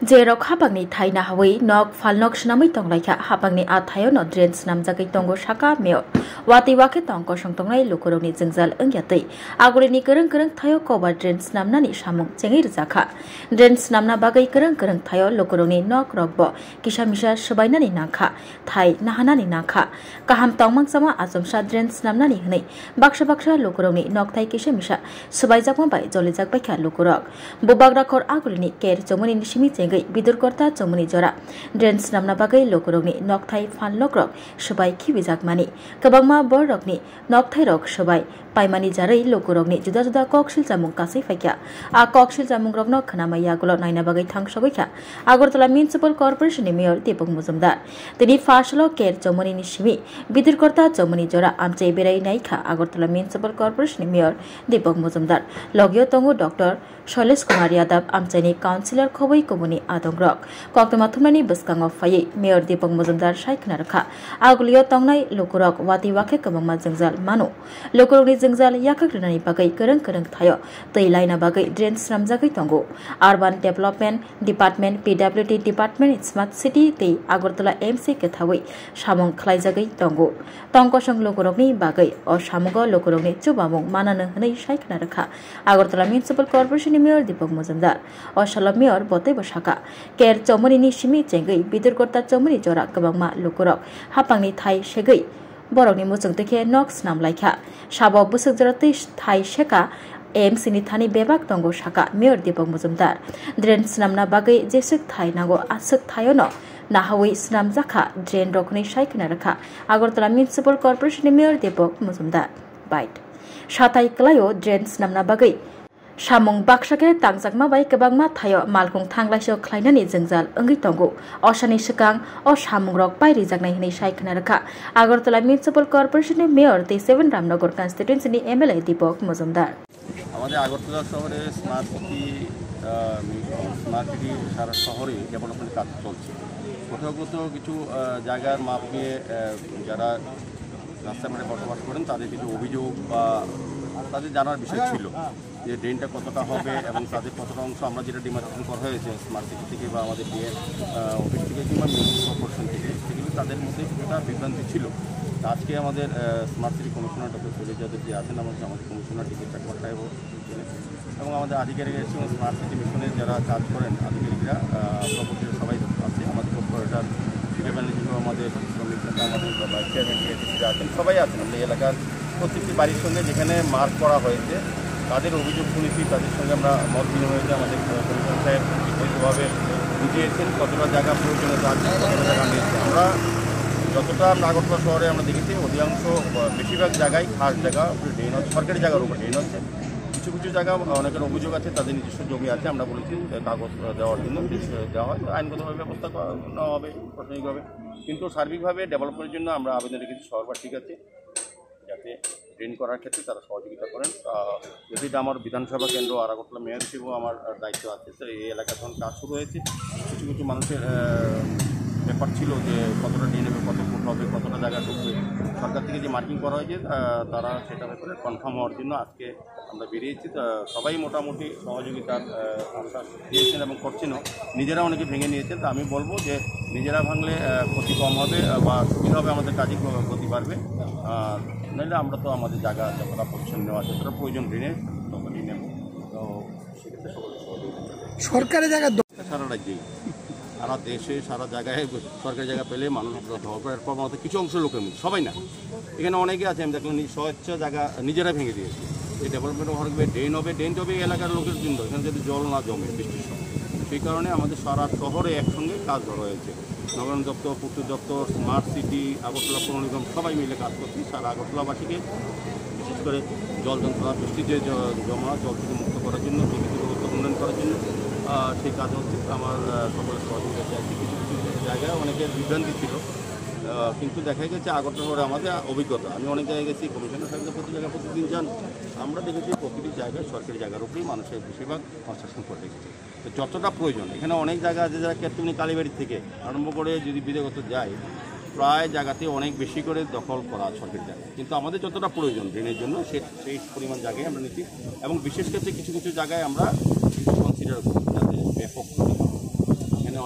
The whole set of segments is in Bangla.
Jerok hapangni thaina hawi nok falnok snamui tonglaika hapangni athayo no drain snamjagai tongo saka meo wati wake tongko songtongnai lukuroni jengjal engyatei agureni kereng thayo koba drain snamnani samung chengi rijaka drain snamna bagai kereng thayo lukuroni nok rokbo kisamisa sabainani nangkha thai nahanani nangkha kaham tongmang sama asomsa drain snamnani hnei baksa lukuroni nok thai kisamisa sabaijakma bai jolijak baikha lukurok bubagra khor agureni ker chomoni simi Bidurkorta Chomuni Jora Drain Snamna Bagai Lokurogni Nokthai Fanlokrok Sabai Kibijakmani Kabangma Borrokni Nokthai Rok Sabai Paimani Jarai Lokurogni Juda Kokshil Jamung Kasai Faikya A Kokshil Jamung Rokno Khanamaya Gulo Naina Bagai Thangsobaikya Agartala Municipal Corporation Mayor Dipok Muzumdar Tini Fashlo Ker Chomuni Nishimi Bidurkorta Chomuni Jora Amche Berai Naikha Agartala Municipal Corporation Mayor Dipok Muzumdar Logyo Tongo Dr. Shailesh Kumar Yadav Amchani Councillor Khoboi Komuni Adongrok Koktama Thumani Buskang Faye Mayor Dipok Muzumdar Shaikna Rakha Agulio Tongnai Lukurok Wati Wake Kamama Jengjal Manu Lukurokni Jengjal Yakakrinani Bagai Kereng Thayo Tei Laina Bagai Drain Snamjagai Tongo Urban Development Department PWD Department Smart City Tei Agartala MC Kethawi Samung Khlaijagai Tongo Tongkosong Lukurokni Bagai O Samugo Lukurokni Chubamung Manana Hnei Shaikna Rakha Agartala Municipal Corporation Mayor Dipok Muzumdar Oshala Mayor Bote Bashaka Ker Chomoni ni Shimi Chengai Bidurkorta Chomoni Jora Kabangma Lukurok Hapangni Thai Shegai Borokni Muchung Teke Nok Snam Laikha Shabo Busuk Jarate Thai Sheka AMC ni Thani Bebak Tongo Shaka Mayor Dipok Muzumdar Drain Snamna Bagai Jesuk Thai Nago Asuk Thayono Nahawi Snam Jaka Drain Rokni Shaikna Rakha Agartala Municipal Corporation Mayor Dipok Muzumdar Bite Shatai Klayo Drain Snamna Bagai Samung baksake tangjakma bai kebangma thayo malkhung thanglaiso khlainani jengjal ongi tongo osani sikang o samungrok bai rijaknai hinai saikna rakha Agartala Municipal Corporation Mayor 7 Ramnagar constituency ni MLA Dipok Muzumdar আমাদের আগরতলা শহরে স্মার্ট সিটি সারা শহরে ডেভেলপমেন্ট কাজ চলছে কোথাও কিছু জায়গার মাপ নিয়ে যারা রাস্তাঘাটে বসবাস করেন তাদের কিছু অভিযোগ বা তাদের জানার বিষয় ছিল যে ড্রেনটা কতটা হবে এবং তাদের কতটা অংশ আমরা যেটা ডিমার্কেশন করা হয়েছে স্মার্ট সিটি থেকে বা আমাদের ডিএ অফিস থেকে কিংবা মিউনিসিপাল কর্পোরেশন থেকে সেগুলো তাদের মধ্যে একটা বিভ্রান্তি ছিল আজকে আমাদের smart city commissioner doctor Shailesh Yadav যে আছেন আমাদের কমিশনার ডিকে চাকমাটা এবং আমাদের আধিকারিক এসে স্মার্ট সিটি মিশনের যারা কাজ করেন আধিকারিকরা প্রকল্পের সবাই আছে আমাদের কর্পোরেটর আমাদের শ্রমিক আমাদের চেয়ারম্যান আছেন সবাই আছেন আমাদের এলাকার প্রত্যেকটি বাড়ির সঙ্গে যেখানে মার্ক করা হয়েছে তাদের অভিযোগ শুনেছি তাদের সঙ্গে আমরা মত বিনিময় হয়েছে আমাদের কমিশনার সাহেব বিস্তারিতভাবে বুঝিয়েছেন কতটা জায়গা প্রয়োজনীয়তা আছে কতটা জায়গা নিয়েছে আমরা যতটা আমরা আগরতলা শহরে আমরা দেখেছি অধিকাংশ বেশিরভাগ জায়গায় খাস জায়গা ড্রেন হচ্ছে সরকারি জায়গার উপর ড্রেন হচ্ছে কিছু জায়গা অনেকের অভিযোগ আছে তাদের নিজস্ব জমি আছে আমরা বলেছি কাগজ দেওয়ার জন্য দেওয়া হয় আইনগতভাবে ব্যবস্থা নেওয়া হবে প্রাথমিকভাবে কিন্তু সার্বিকভাবে ডেভেলপমেন্টের জন্য আমরা আবেদন রেখেছি সরকার ঠিক আছে যাতে ড্রেন করার ক্ষেত্রে তারা সহযোগিতা করেন যদি এটা আমার বিধানসভা কেন্দ্র আর আগরতলা মেয়র হিসেবেও আমার দায়িত্ব আছে এই এলাকা যখন কাজ শুরু হয়েছে কিছু মানুষের ব্যাপার ছিল যে কতটা ড্রেন হবে কত ফুট হবে কতটা জায়গা ঢুকবে সরকার থেকে যে মার্কিং করা হয়েছে তারা সেটা ব্যাপারে কনফার্ম হওয়ার জন্য আজকে আমরা বেরিয়েছি সবাই মোটামুটি সহযোগিতার আশ্বাস দিয়েছেন এবং করছেনও নিজেরা অনেকে ভেঙে নিয়েছেন তা আমি বলবো যে নিজেরা ভাঙলে ক্ষতি কম হবে বা সুবিধা হবে আমাদের কাজে গতি বাড়বে নাহলে আমরা তো আমাদের জায়গা যতটা পরিচ্ছন্ন নেওয়া যতটা প্রয়োজন ড্রেনের ততটাই নেব তো সেক্ষেত্রে সকলের সহযোগিতা সরকারি জায়গা সারা রাজ্যেই সারা দেশে সারা জায়গায় সরকারি জায়গা পেলে মানুষ ধরার পর মতো কিছু অংশ লোকের মধ্যে সবাই না এখানে অনেকে আছে আমি দেখলাম স্বেচ্ছা জায়গা নিজেরা ভেঙে দিয়েছে এই ডেভেলপমেন্ট হবে ড্রেন হবে এলাকার লোকের জন্য এখানে যদি জল না জমে বৃষ্টির সময় সেই কারণে আমাদের সারা শহরে একসঙ্গে কাজ ধরা হয়েছে নগরায়ণ দপ্তর পূর্ত দপ্তর স্মার্ট সিটি আগরতলা পৌর নিগম সবাই মিলে কাজ করছি সারা আগরতলাবাসীকে বিশেষ করে জল যন্ত্রণা বৃষ্টি যে জমা জল থেকে মুক্ত করার জন্য প্রকৃতি ব্যবস্থা উন্নয়ন করার জন্য সেই কাজ হচ্ছে আমার সকলের সহযোগিতা চাইছি কিছু জায়গায় অনেকের বিভ্রান্তি ছিল কিন্তু দেখা গেছে আগরতলা শহরে আমাদের অভিজ্ঞতা আমি অনেক জায়গায় গেছি কমিশনার সাহেবদের প্রতি জায়গায় প্রতিদিন যান আমরা দেখেছি প্রতিটি জায়গায় সরকারি জায়গার উপরেই মানুষের বেশিরভাগ কনস্ট্রাকশন করে রেখেছে তো যতটা প্রয়োজন এখানে অনেক জায়গা আছে যারা কেতমনি কালীবাড়ি থেকে আরম্ভ করে যদি বিদেগত যায় প্রায় জায়গাতে অনেক বেশি করে দখল করা সরকারি জায়গা কিন্তু আমাদের যতটা প্রয়োজন ড্রেনের জন্য সেই পরিমাণ জায়গায় আমরা নিচ্ছি এবং বিশেষ ক্ষেত্রে কিছু জায়গায় আমরা কনসিডার করি যাতে ব্যাপক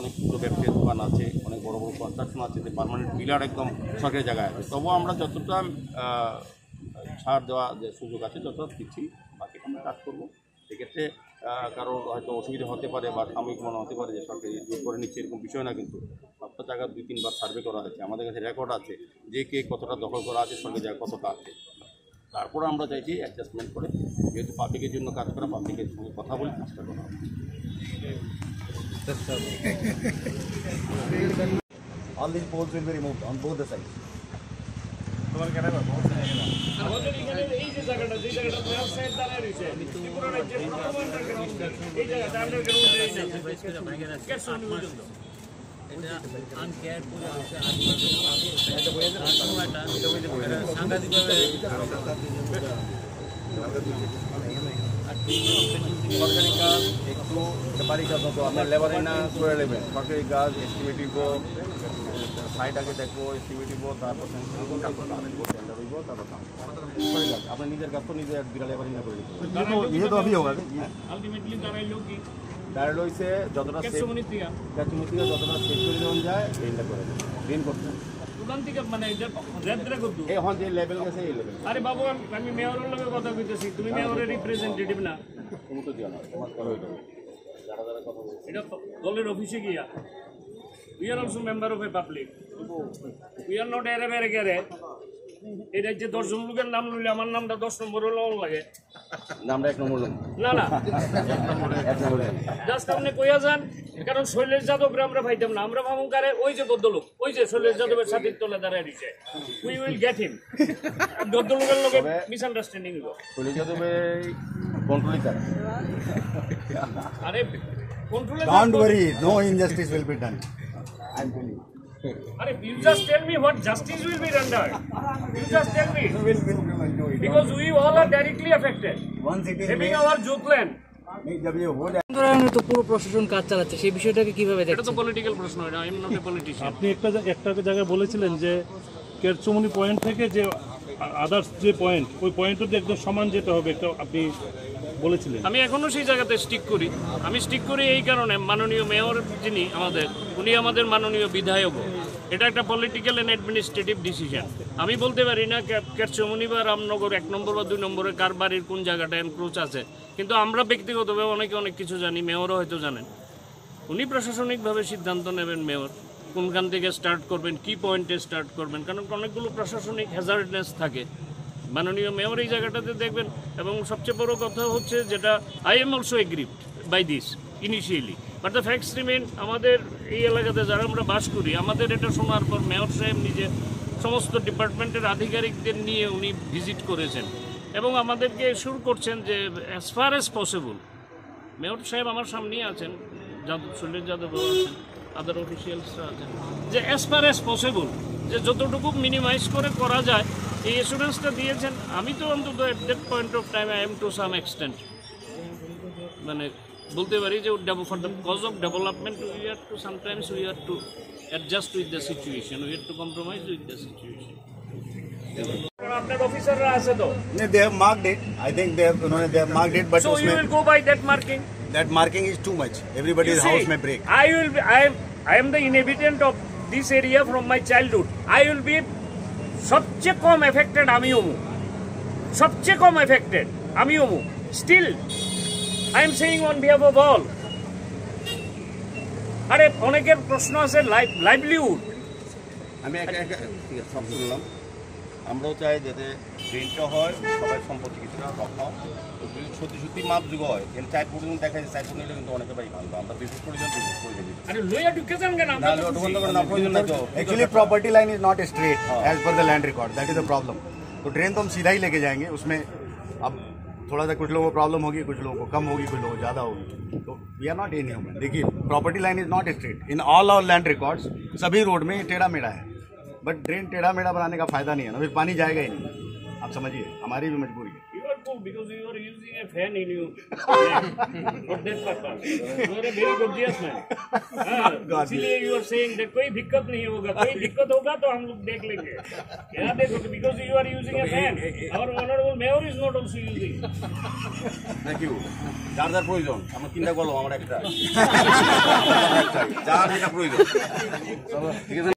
অনেক ছোটো ব্যবসায়ী দোকান আছে, অনেক বড় বড় কনস্ট্রাকশন আছে, যে পার্মানেন্ট পিলার একদম সরকারি জায়গায় আছে। তবুও আমরা যতটা ছাড় দেওয়া যে সুযোগ আছে যতটা দিচ্ছি, বাকি আমরা কাজ করবো। সেক্ষেত্রে কারোর হয়তো অসুবিধা হতে পারে বা সাময়িক মনে হতে পারে যে সরকারি জোর করে নিচ্ছে, এরকম বিষয় না। কিন্তু সবটা জায়গা 2-3 বার সার্ভে করা আছে, আমাদের কাছে রেকর্ড আছে যে কে কতটা দখল করা আছে, সরকারি জায়গা কতটা আছে। তারপরে আমরা চাইছি অ্যাডজাস্টমেন্ট করে, যেহেতু পাবলিকের জন্য কাজ করা, পাবলিকের সঙ্গে কথা বলে কাজটা করা হবে। All these poles will be removed on both the sides. সরকারি কাজ একটু বাড়ি কাজ মতো আপনার লেবারে না করে নেবেন। সরকারি কাজ এস্টিমেটিভ সাইট আগে দেখবো, এস্টিমেটিভ, তারপর টেন্ডার হইব, তারপর আপনার নিজের কাজ তো নিজের বিড়াল লেবারি না করে দিতে দাঁড়ালো হয়েছে যতটা যতটা সেট করে দেওয়া যায় ড্রেনটা করে দেবেন। ড্রেন করছেন মানে এখন যে লেভেল গেছে এই লেভেল। আরে বাবু, আমি মেয়রের লগে কথা কইতেছি, তুমি মেয়রের রিপ্রেজেন্টেটিভ না? তুমি তো দিও না, তোমার করে দেবো যারা যারা কথা বলছে। এটা দলের অফিসে গিয়া, we are also member of a public, we are not এরে বেড়ে গেরে। এই রাজ্যে 10 জন লোকের নাম লইলে আমার নামটা 10 নম্বর হলো লাগে। নামটা 1 নম্বর না না, জাস্ট আপনি কইয়া যান, কারণ শৈলেশ যাদবরে আমরা পাইতাম না। আমরা ভাবুন কারে ওই যে ভদ্রলোক, ওই যে শৈলেশ যাদবের ছাতির তলে দাঁড়ায় দিছে, উই উইল গেট হিম। ভদ্রলোকের লোকের মিসআন্ডারস্ট্যান্ডিং হইব। শৈলেশ যাদবের কন্ট্রোলই করে। আরে কন্ট্রোলে Don't worry, no injustice will be done. I'm telling you. Are you just tell me what justice will be rendered? You just tell me. We'll do it. Because we all are directly affected. Once it is Having made, our youth land. जब ये हो जाए ধরনের তো পুরো প্রশাসন কাজ চালাচ্ছে, সেই বিষয়টাকে কিভাবে এটা দেখছেন? তো পলিটিক্যাল প্রশ্ন, এটা I am not a politician. আপনি একটা জায়গায় বলেছিলেন যে কেরচুমনি পয়েন্ট থেকে যে আদার্স যে পয়েন্ট, ওই পয়েন্টটা একদম সমান যেতে হবে, একটা আপনি বলেছিলেন। আমি এখনো সেই জায়গাতে স্টিক করি। আমি স্টিক করি এই কারণে, মাননীয় মেয়র যিনি আমাদের, উনি আমাদের মাননীয় বিধায়কও। এটা একটা পলিটিক্যাল অ্যান্ড অ্যাডমিনিস্ট্রেটিভ ডিসিশন। আমি বলতে পারি না কেরচুমনি বা রামনগর 1 নম্বর বা 2 নম্বরে কার বাড়ির কোন জায়গাটা এনক্রোচ আছে, কিন্তু আমরা ব্যক্তিগতভাবে অনেক কিছু জানি, মেয়রও হয়তো জানেন। উনি প্রশাসনিকভাবে সিদ্ধান্ত নেবেন, মেয়র কোনখান থেকে স্টার্ট করবেন, কি পয়েন্টে স্টার্ট করবেন, কারণ অনেকগুলো প্রশাসনিক হ্যাজার্ডনেস থাকে। মাননীয় মেয়র এই জায়গাটাতে দেখবেন। এবং সবচেয়ে বড় কথা হচ্ছে, যেটা I am also agreed by this initially, but the facts remain, আমাদের এই এলাকাতে যারা আমরা বাস করি, আমাদের এটা শোনার পর মেয়র সাহেব নিজে সমস্ত ডিপার্টমেন্টের আধিকারিকদের নিয়ে উনি ভিজিট করেছেন এবং আমাদেরকে এশিওর করছেন যে as far as possible, mayor সাহেব আমার সামনেই আছেন, শৈলেশ যাদব আছেন, আদার অফিসিয়ালসরা আছেন, যে অ্যাজ ফার অ্যাজ পসিবল যে যতটুকু মিনিমাইজ করে করা যায় এই এসুরেন্সটা দিয়েছেন। আমি তো অন্তত at that point of time I am to some extent মানে বলতে পারি যে for the cause of development we have to sometimes we have to adjust with the situation, we have to compromise with the situation. আপনার অফিসাররা আছে তো? they have marked it. I think they have marked it, but So you will go by that marking? that marking is too much. Everybody's house may break. I am the inhabitant of this area from my childhood. I will be সবচেয়ে কম এফেক্টেড আমি হমু, সবচেয়ে কম এফেক্টেড আমি হমু। Still I am saying on behalf of all. আরে অনেকের প্রশ্ন আছে লাইভলিহুড। আমি ঠিক আছে সব শুনলাম। আমরাও চাই যাতে ড্রেনটা হয়, সবাই সম্পত্তি কিছুটা রক্ষা। যদি সত্যি মাপযোগ্য হয়, কিন্তু 4 ফুট দেখা যায়, 4 ফুট নিলে কিন্তু অনেকটাই ভালো। আমরা 2 ফুট পর্যন্ত আরে লইয়া ঢুকেছেন কেন? Actually, property line is not straight as per the land record. That is the problem. तो ड्रेन तो हम सीधा ही लेके जाएंगे, उसमें अब थोड़ा सा कुछ लोगों को प्रॉब्लम होगी, कुछ लोगों को कम होगी, कुछ लोगों को ज़्यादा होगी। तो वी आर नॉट इनह्यूमन। देखिए, property line is not straight in all our land records. सभी रोड में टेढ़ा मेढ़ा है, बट ड्रेन टेढ़ा मेढ़ा बनाने का फायदा नहीं है ना, फिर पानी जाएगा ही नहीं। आप समझिए, हमारी भी मजबूरी है। You are cool because you are using a fan in you for that purpose. You are a very gorgeous man. इसलिए you are saying that कोई दिक्कत नहीं होगा, कोई दिक्कत होगा तो हम लोग देख लेंगे। क्या देखोगे? Because you are using a fan. Our honorable mayor is not also using. Thank you. যার প্রয়োজন আমার 3টা কলম, আমার একটা চাই, যার যেটা প্রয়োজন। ঠিক আছে।